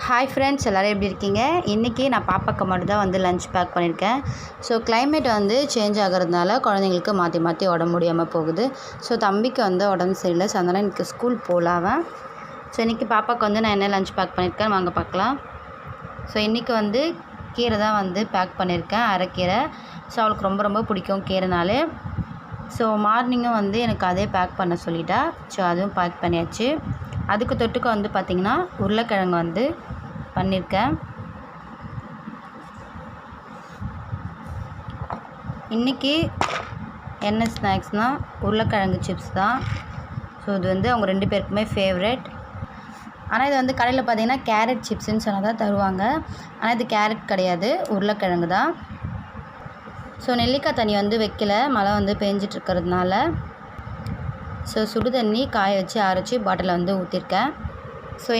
Hi friends, எல்லோரும் எப்படி இருக்கீங்க? இன்றைக்கி நான் பாப்பாக்கு மட்டும் தான் வந்து லஞ்ச் பேக் பண்ணியிருக்கேன். ஸோ கிளைமேட் வந்து சேஞ்ச் ஆகிறதுனால குழந்தைங்களுக்கு மாற்றி மாற்றி உடம்பு முடியாமல் போகுது. ஸோ தம்பிக்கு வந்து உடம்பு சரியில்லை. ஸோ அதனால் இன்றைக்கி ஸ்கூல் போகலாவன். ஸோ இன்றைக்கி பாப்பாவுக்கு வந்து நான் என்ன லஞ்ச் பேக் பண்ணியிருக்கேன் வாங்க பார்க்கலாம். ஸோ இன்றைக்கி வந்து கீரை தான் வந்து பேக் பண்ணியிருக்கேன், அரைக்கீரை. ஸோ அவளுக்கு ரொம்ப ரொம்ப பிடிக்கும் கீரைனாலே. ஸோ மார்னிங்கும் வந்து எனக்கு அதே பேக் பண்ண சொல்லிட்டா. ஸோ அதுவும் பேக் பண்ணியாச்சு. அதுக்கு தொட்டுக்க வந்து பார்த்திங்கன்னா உருளைக்கிழங்கு வந்து பண்ணியிருக்கேன். இன்றைக்கி என்ன ஸ்நாக்ஸ்னால் உருளைக்கிழங்கு சிப்ஸ் தான். ஸோ இது வந்து அவங்க 2 பேருக்குமே ஃபேவரெட். ஆனால் இது வந்து கடையில் பார்த்திங்கன்னா கேரட் சிப்ஸுன்னு சொன்னால் தான் தருவாங்க. ஆனால் இது கேரட் கிடையாது, உருளைக்கிழங்கு தான். ஸோ நெல்லிக்காய் தண்ணி வந்து வைக்கல, மழை வந்து பேஞ்சிட்ருக்கிறதுனால. ஸோ சுடு தண்ணி காய வச்சு அரைச்சி பாட்டிலில் வந்து ஊற்றிருக்கேன். ஸோ